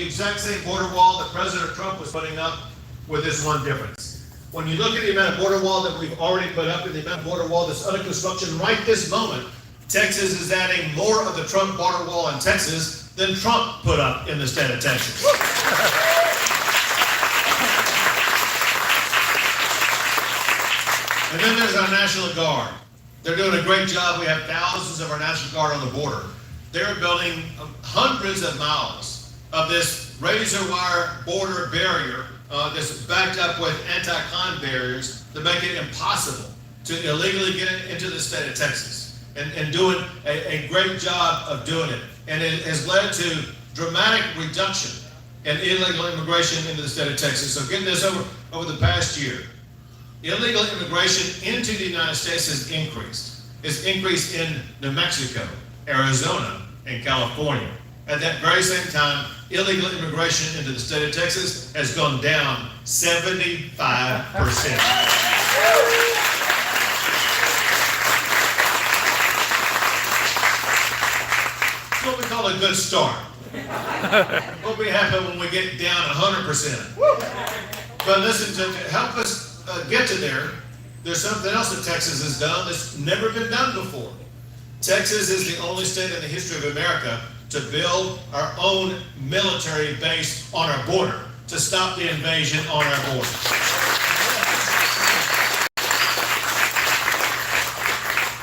exact same border wall that President Trump was putting up, with this one difference. When you look at the amount of border wall that we've already put up and the amount of border wall that's under construction right this moment, Texas is adding more of the Trump border wall in Texas than Trump put up in the state of Texas. And then there's our National Guard. They're doing a great job. We have thousands of our National Guard on the border. They're building hundreds of miles of this razor wire border barrier that's backed up with anti-con barriers to make it impossible to illegally get into the state of Texas, and doing a great job of doing it. And it has led to dramatic reduction in illegal immigration into the state of Texas. So getting this over the past year, illegal immigration into the United States has increased. It's increased in New Mexico, Arizona, and California. At that very same time, illegal immigration into the state of Texas has gone down 75%. That's what we call a good start. What will happen when we get down 100%? But listen, to help us get to there, there's something else that Texas has done that's never been done before. Texas is the only state in the history of America to build our own military base on our border to stop the invasion on our border.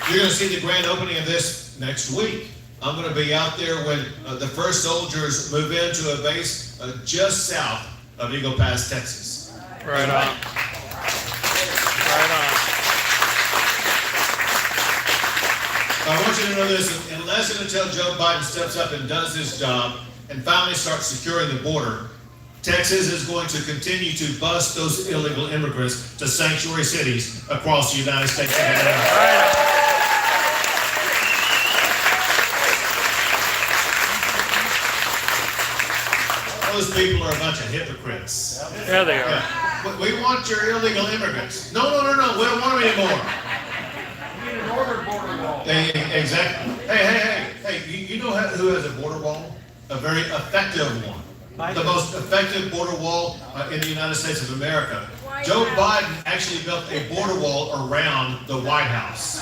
You're going to see the grand opening of this next week. I'm going to be out there when the first soldiers move into a base just south of Eagle Pass, Texas. Right on. Right on. I want you to know this, unless and until Joe Biden steps up and does his job and finally starts securing the border, Texas is going to continue to bust those illegal immigrants to sanctuary cities across the United States of America. Those people are a bunch of hypocrites. There they are. Yeah. We want your illegal immigrants. No, we don't want them anymore. We need an ordered border wall. Exactly. Hey, you know who has a border wall? A very effective one. The most effective border wall in the United States of America. Joe Biden actually built a border wall around the White House.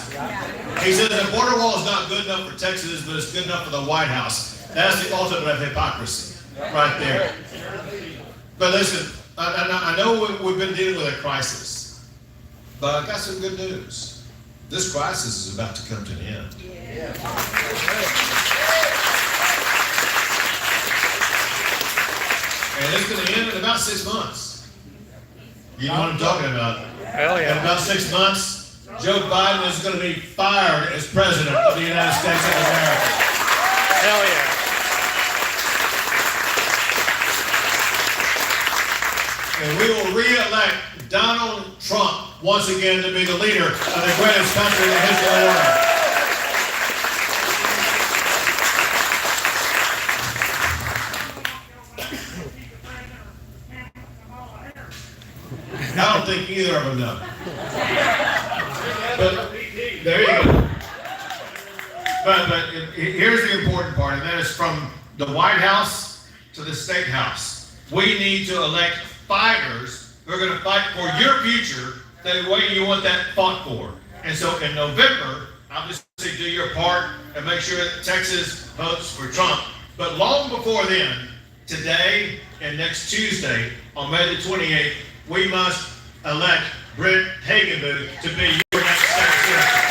He said the border wall is not good enough for Texas, but it's good enough for the White House. That's the ultimate of hypocrisy right there. But listen, I know we've been dealing with a crisis, but I got some good news. This crisis is about to come to an end. And it's going to end in about 6 months. You know what I'm talking about. Hell yeah. In about 6 months, Joe Biden is going to be fired as president of the United States of America. Hell yeah. And we will re-elect Donald Trump once again to be the leader of the greatest country in the history of the world. I don't think either of them know. But there you go. But here's the important part, and that is from the White House to the State House. We need to elect fighters who are going to fight for your future the way you want that fought for. And so in November, obviously do your part and make sure that Texas votes for Trump. But long before then, today and next Tuesday, on May the 28th, we must elect Britt Hagenbooth to be your next state senator.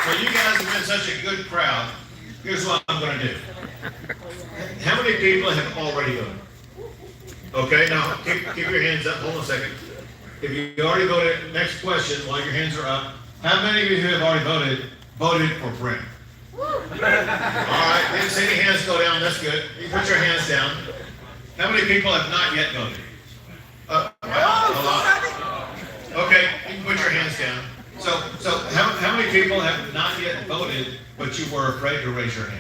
Well, you guys have been such a good crowd. Here's what I'm going to do. How many people have already voted? Okay, now keep your hands up. Hold on a second. If you already voted, next question while your hands are up. How many of you who have already voted for Brent? All right, didn't see any hands go down. That's good. You put your hands down. How many people have not yet voted? A lot. Okay, you can put your hands down. So how many people have not yet voted, but you were afraid to raise your hand?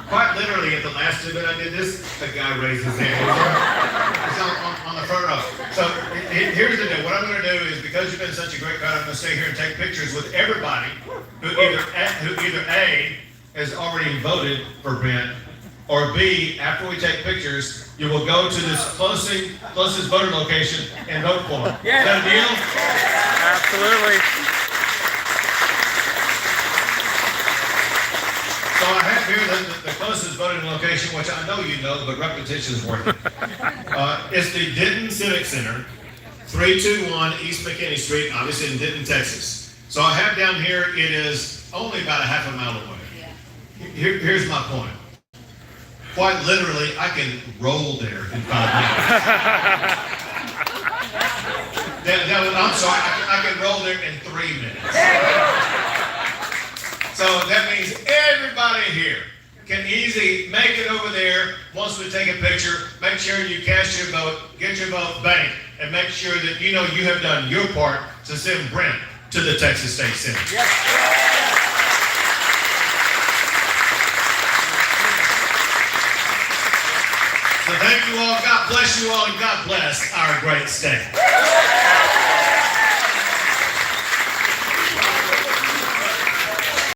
Quite literally, at the last time that I did this, the guy raised his hand. He's on the front row. So Here's the deal. What I'm going to do is, because you've been such a great crowd, I'm going to stay here and take pictures with everybody who either A, has already voted for Brent, or B, after we take pictures, you will go to this closest voter location and vote for him. Is that a deal? Absolutely. So I have here the closest voting location, which I know you know, but repetition is worth it. It's the Denton Civic Center, 321 East McKinney Street, obviously in Denton, Texas. So I have down here, it is only about a half a mile away. Here's my point. Quite literally, I can roll there in 5 minutes. I'm sorry, I can roll there in 3 minutes. So that means everybody here can easily make it over there once we take a picture. Make sure you cast your vote, get your vote banked, and make sure that you know you have done your part to send Brent to the Texas State Senate. Yes. So thank you all. God bless you all, and God bless our great state.